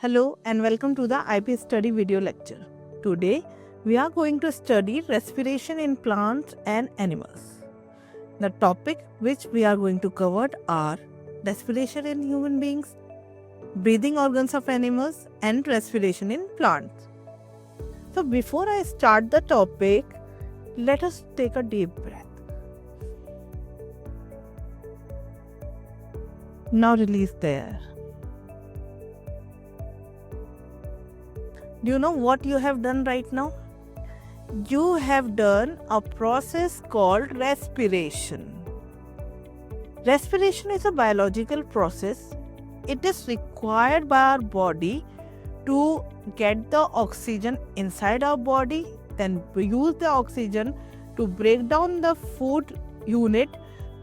Hello and welcome to the IP Study video lecture. Today we are going to study respiration in plants and animals. The topic which we are going to cover are respiration in human beings, breathing organs of animals and respiration in plants. So before I start the topic, let us take a deep breath. Now release the air. Do you know what you have done right now? You have done a process called respiration. Respiration is a biological process. It is required by our body to get the oxygen inside our body, then we use the oxygen to break down the food unit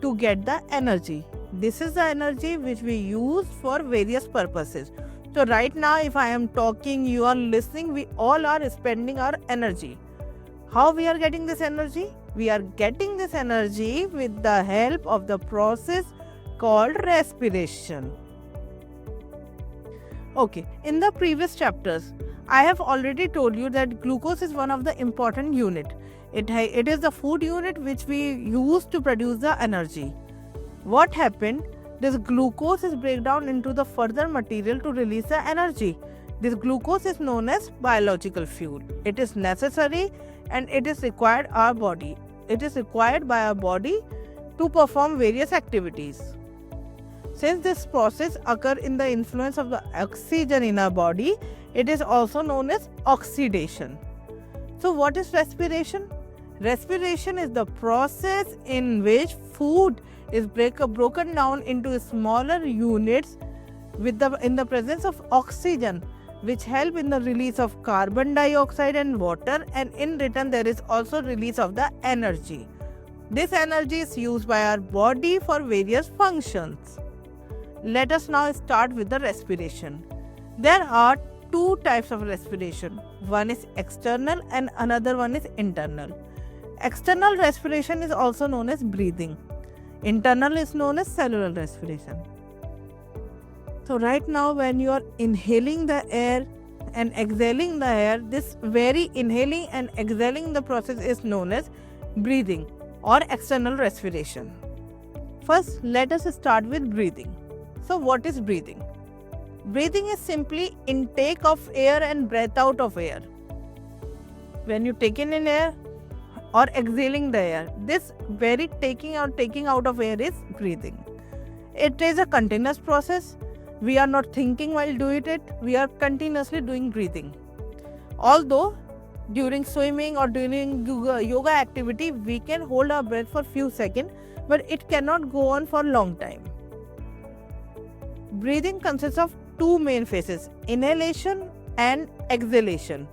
to get the energy. This is the energy which we use for various purposes. So right now if I am talking, you are listening, we all are spending our energy. How we are getting this energy? We are getting this energy with the help of the process called respiration. Okay, in the previous chapters, I have already told you that glucose is one of the important unit. It is the food unit which we use to produce the energy. What happened? This glucose is break down into the further material to release the energy. This glucose is known as biological fuel. It is necessary and it is required our body. It is required by our body to perform various activities. Since this process occurs in the influence of the oxygen in our body, it is also known as oxidation. So what is respiration? Respiration is the process in which food is broken down into smaller units in the presence of oxygen, which help in the release of carbon dioxide and water, and in return there is also release of the energy. This energy is used by our body for various functions. Let us now start with the respiration. There are two types of respiration. One is external and another one is internal. External respiration is also known as breathing. Internal is known as cellular respiration. So right now when you are inhaling the air and exhaling the air, this very inhaling and exhaling the process is known as breathing or external respiration. First, let us start with breathing. So what is breathing? Breathing is simply intake of air and breath out of air. When you take in air or exhaling the air, this very taking out of air is breathing. It is a continuous process. We are not thinking while doing it. We are continuously doing breathing. Although during swimming or during yoga activity, we can hold our breath for few seconds, but it cannot go on for long time. Breathing consists of two main phases, inhalation and exhalation.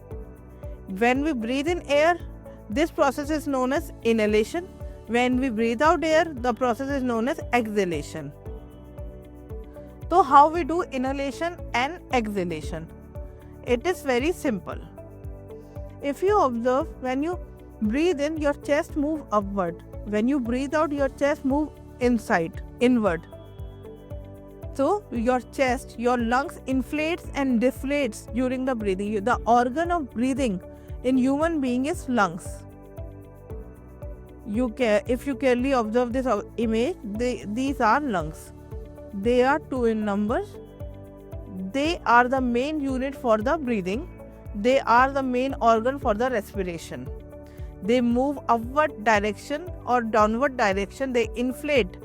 When we breathe in air, this process is known as inhalation. When we breathe out air, the process is known as exhalation. So how we do inhalation and exhalation? It is very simple. If you observe, when you breathe in, your chest moves upward. When you breathe out, your chest moves inward. So your chest, your lungs inflates and deflates during the breathing. The organ of breathing in human being is lungs. If you carefully observe this image, these are lungs. They are two in numbers. They are the main unit for the breathing. They are the main organ for the respiration. They move upward direction or downward direction. They inflate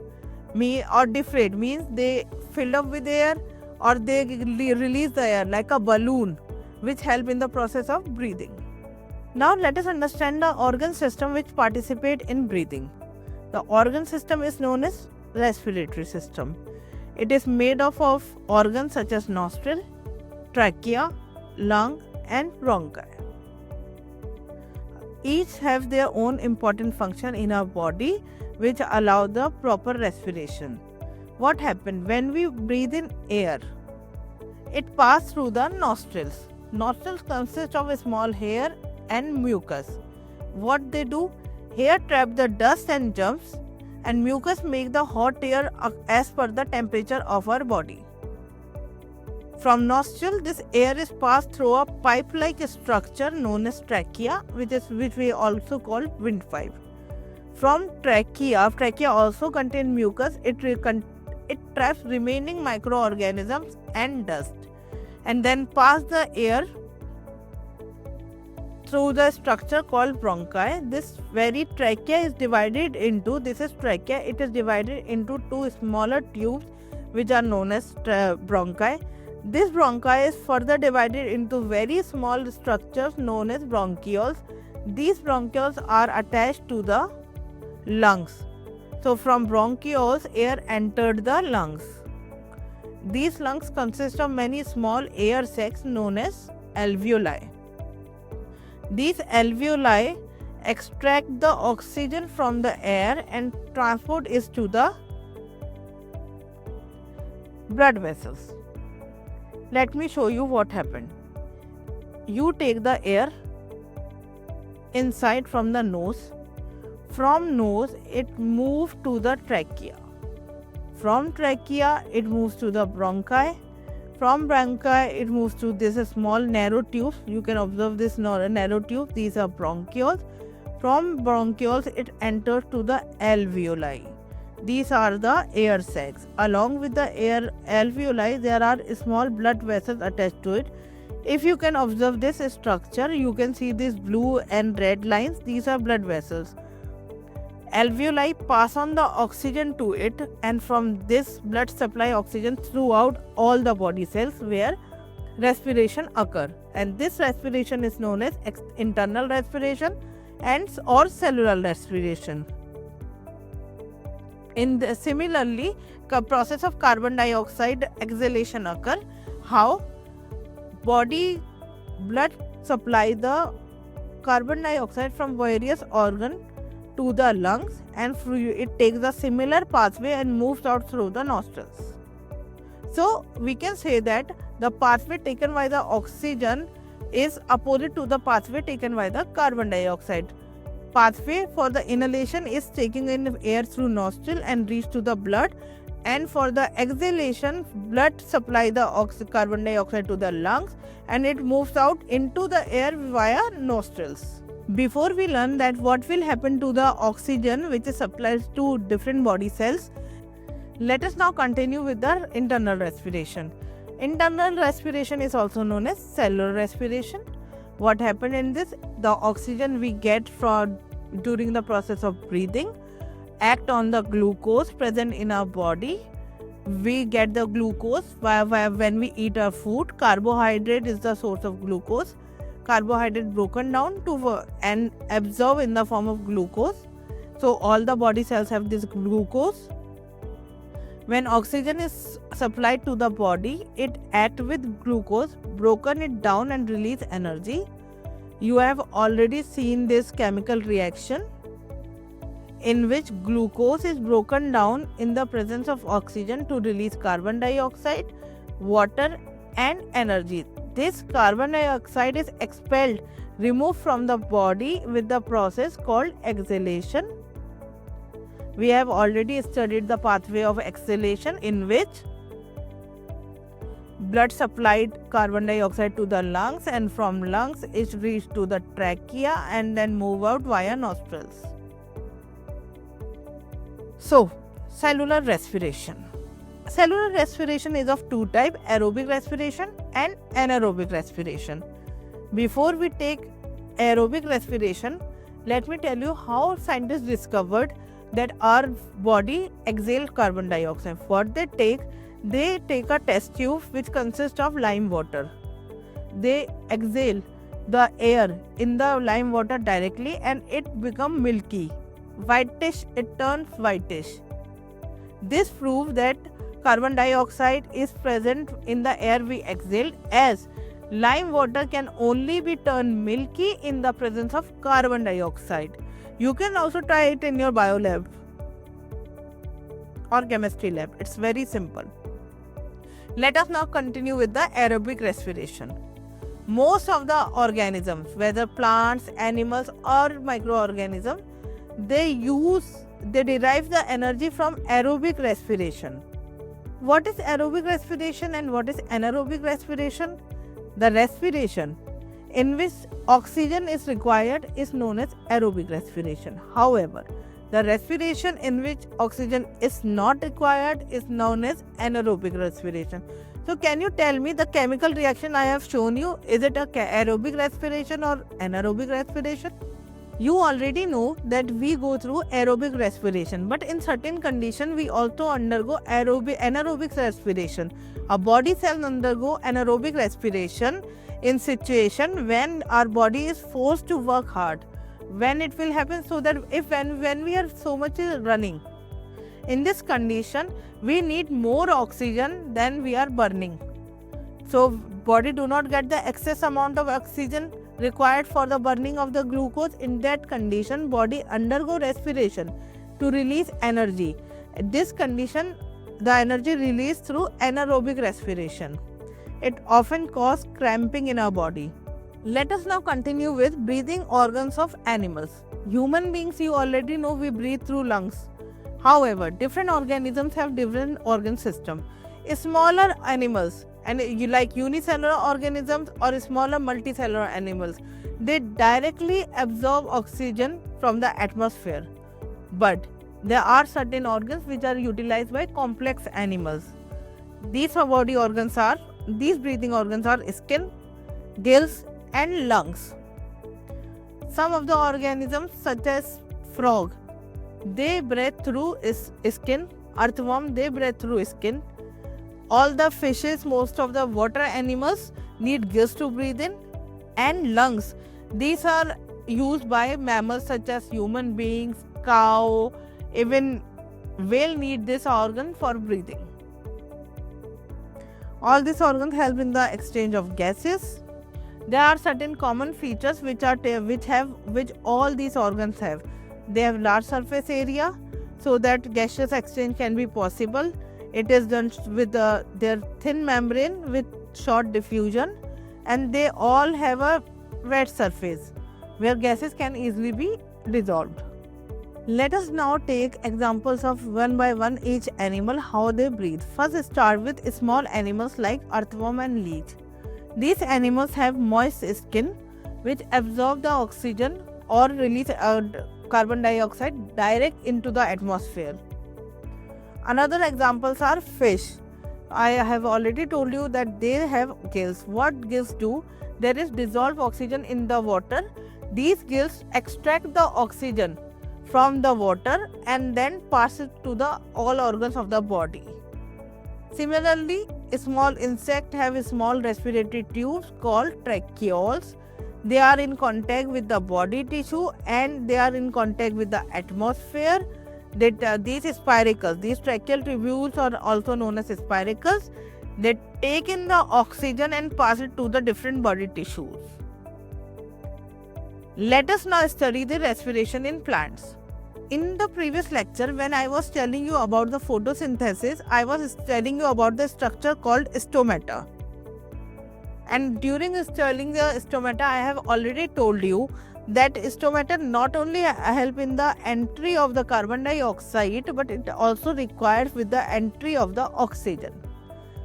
or deflate, means they fill up with air or they release the air like a balloon, which help in the process of breathing. Now let us understand the organ system which participate in breathing. The organ system is known as respiratory system. It is made up of organs such as nostril, trachea, lung and bronchi. Each have their own important function in our body which allow the proper respiration. What happens when we breathe in air? It passes through the nostrils. Nostrils consist of a small hair and mucus. What they do? Hair trap the dust and germs, and mucus make the hot air as per the temperature of our body. From nostril, this air is passed through a pipe-like structure known as trachea, which we also call windpipe. From trachea also contains mucus. It traps remaining microorganisms and dust, and then pass the air through the structure called bronchi. This very trachea is divided into, it is divided into two smaller tubes which are known as bronchi. This bronchi is further divided into very small structures known as bronchioles. These bronchioles are attached to the lungs. So from bronchioles, air entered the lungs. These lungs consist of many small air sacs known as alveoli. These alveoli extract the oxygen from the air and transport it to the blood vessels. Let me show you what happened. You take the air inside from the nose. From nose, it moves to the trachea. From trachea, it moves to the bronchi. From bronchi, it moves to this small narrow tubes. You can observe this narrow tube. These are bronchioles. From bronchioles, it enters to the alveoli. These are the air sacs. Along with the air alveoli, there are small blood vessels attached to it. If you can observe this structure, you can see these blue and red lines. These are blood vessels. Alveoli pass on the oxygen to it, and from this blood supply oxygen throughout all the body cells where respiration occur. And this respiration is known as internal respiration or cellular respiration. Similarly, process of carbon dioxide exhalation occur. How? Body blood supply the carbon dioxide from various organs to the lungs, and it takes a similar pathway and moves out through the nostrils. So we can say that the pathway taken by the oxygen is opposite to the pathway taken by the carbon dioxide. Pathway for the inhalation is taking in air through nostril and reach to the blood, and for the exhalation, blood supply the carbon dioxide to the lungs and it moves out into the air via nostrils. Before we learn that what will happen to the oxygen which is supplied to different body cells, let us now continue with the internal respiration. Internal respiration is also known as cellular respiration. What happened in this? The oxygen we get during the process of breathing act on the glucose present in our body. We get the glucose when we eat our food. Carbohydrate is the source of glucose. Carbohydrate broken down and absorbed in the form of glucose. So all the body cells have this glucose. When oxygen is supplied to the body, it acts with glucose, broken it down and release energy. You have already seen this chemical reaction in which glucose is broken down in the presence of oxygen to release carbon dioxide, water and energy. This carbon dioxide is expelled, removed from the body with the process called exhalation. We have already studied the pathway of exhalation in which blood supplied carbon dioxide to the lungs, and from lungs it reached to the trachea and then move out via nostrils. So, cellular respiration. Cellular respiration is of two types, aerobic respiration and anaerobic respiration. Before we take aerobic respiration, let me tell you how scientists discovered that our body exhales carbon dioxide. What they take a test tube which consists of lime water. They exhale the air in the lime water directly and it becomes milky. Whitish, it turns whitish. This proves that carbon dioxide is present in the air we exhaled, as lime water can only be turned milky in the presence of carbon dioxide. You can also try it in your bio lab or chemistry lab. It's very simple. Let us now continue with the aerobic respiration. Most of the organisms, whether plants, animals or microorganisms, they derive the energy from aerobic respiration. What is aerobic respiration and what is anaerobic respiration? The respiration in which oxygen is required is known as aerobic respiration. However, the respiration in which oxygen is not required is known as anaerobic respiration. So, can you tell me the chemical reaction I have shown you? Is it a aerobic respiration or anaerobic respiration? You already know that we go through aerobic respiration, but in certain conditions we also undergo anaerobic respiration. Our body cells undergo anaerobic respiration in situation when our body is forced to work hard. When it will happen, so that if when we are so much running, in this condition we need more oxygen than we are burning. So body do not get the excess amount of oxygen required for the burning of the glucose. In that condition, body undergo respiration to release energy. In this condition, the energy released through anaerobic respiration. It often causes cramping in our body. Let us now continue with breathing organs of animals. Human beings, you already know, we breathe through lungs. However, different organisms have different organ system. Smaller animals, and you like unicellular organisms or smaller multicellular animals, they directly absorb oxygen from the atmosphere. But there are certain organs which are utilized by complex animals. These breathing organs are skin, gills and lungs. Some of the organisms such as frog, they breathe through skin. Earthworm, they breathe through skin. All the fishes, most of the water animals need gills to breathe in, and lungs. These are used by mammals such as human beings, cow, even whale need this organ for breathing. All these organs help in the exchange of gases. There are certain common features which all these organs have. They have large surface area so that gaseous exchange can be possible. It is done with their thin membrane with short diffusion, and they all have a wet surface where gases can easily be dissolved. Let us now take examples of one by one each animal, how they breathe. First, start with small animals like earthworm and leech. These animals have moist skin which absorb the oxygen or release carbon dioxide direct into the atmosphere. Another examples are fish. I have already told you that they have gills. What gills do? There is dissolved oxygen in the water. These gills extract the oxygen from the water and then pass it to the all organs of the body. Similarly, small insects have small respiratory tubes called tracheoles. They are in contact with the body tissue and they are in contact with the atmosphere. These spiracles, these tracheal tubules are also known as spiracles. They take in the oxygen and pass it to the different body tissues. Let us now study the respiration in plants. In the previous lecture, when I was telling you about the photosynthesis, I was telling you about the structure called stomata. And during telling the stomata, I have already told you that stomata not only help in the entry of the carbon dioxide, but it also requires with the entry of the oxygen.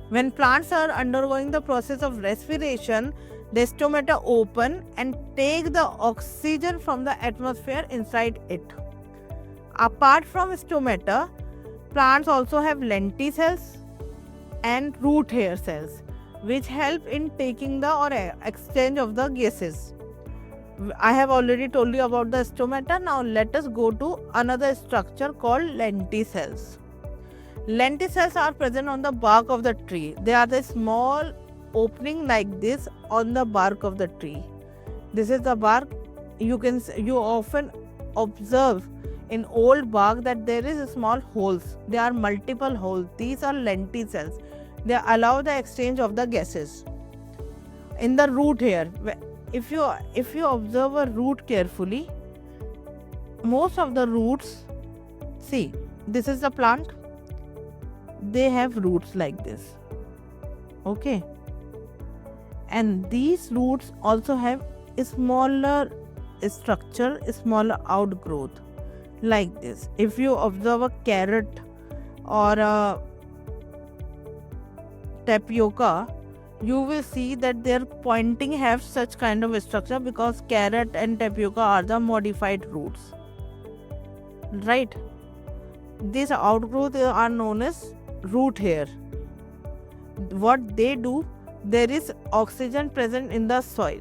When plants are undergoing the process of respiration, the stomata open and take the oxygen from the atmosphere inside it. Apart from stomata, plants also have lenticels and root hair cells, which help in taking the or exchange of the gases. I have already told you about the stomata. Now let us go to another structure called lenticels. Lenticels are present on the bark of the tree. They are the small opening like this on the bark of the tree. This is the bark. You often observe in old bark that there is small holes. There are multiple holes. These are lenticels. They allow the exchange of the gases. In the root hair, if you observe a root carefully, most of the roots, see, this is the plant. They have roots like this. Okay. And these roots also have a smaller structure, a smaller outgrowth like this. If you observe a carrot or tapioca, you will see that their pointing have such kind of structure because carrot and tapioca are the modified roots, right? These outgrowths are known as root hair. What they do, there is oxygen present in the soil.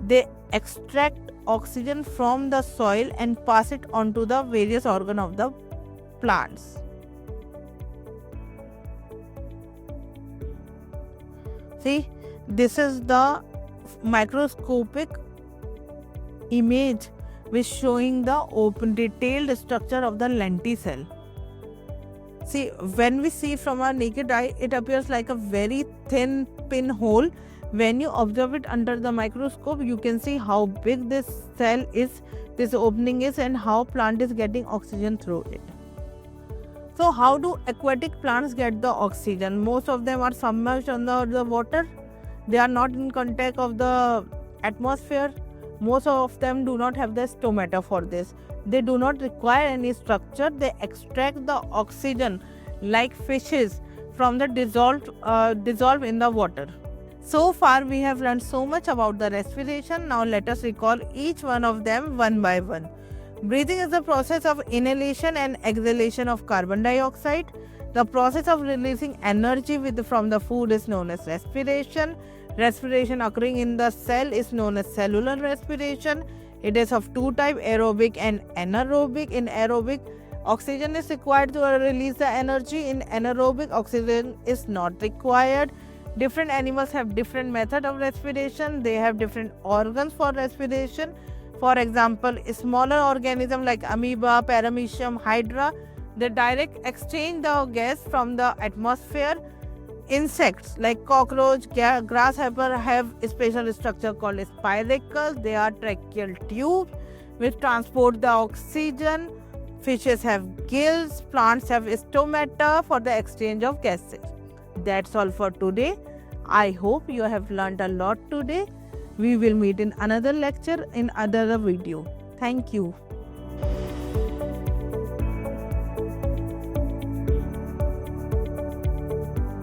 They extract oxygen from the soil and pass it on to the various organ of the plants. See, this is the microscopic image which showing the open detailed structure of the lenticel. See, when we see from our naked eye, it appears like a very thin pinhole. When you observe it under the microscope, you can see how big this cell is, this opening is, and how plant is getting oxygen through it. So how do aquatic plants get the oxygen? Most of them are submerged under the water. They are not in contact of the atmosphere. Most of them do not have the stomata for this. They do not require any structure. They extract the oxygen like fishes from the dissolve in the water. So far we have learned so much about the respiration. Now let us recall each one of them one by one. Breathing is the process of inhalation and exhalation of carbon dioxide. The process of releasing energy from the food is known as respiration. Respiration occurring in the cell is known as cellular respiration. It is of two types, aerobic and anaerobic. In aerobic, oxygen is required to release the energy. In anaerobic, oxygen is not required. Different animals have different method of respiration. They have different organs for respiration. For example, smaller organisms like amoeba, paramecium, hydra, they direct exchange the gas from the atmosphere. Insects like cockroach, grasshopper have a special structure called spiracles. They are tracheal tubes which transport the oxygen. Fishes have gills. Plants have stomata for the exchange of gases. That's all for today. I hope you have learned a lot today. We will meet in another lecture in another video. Thank you.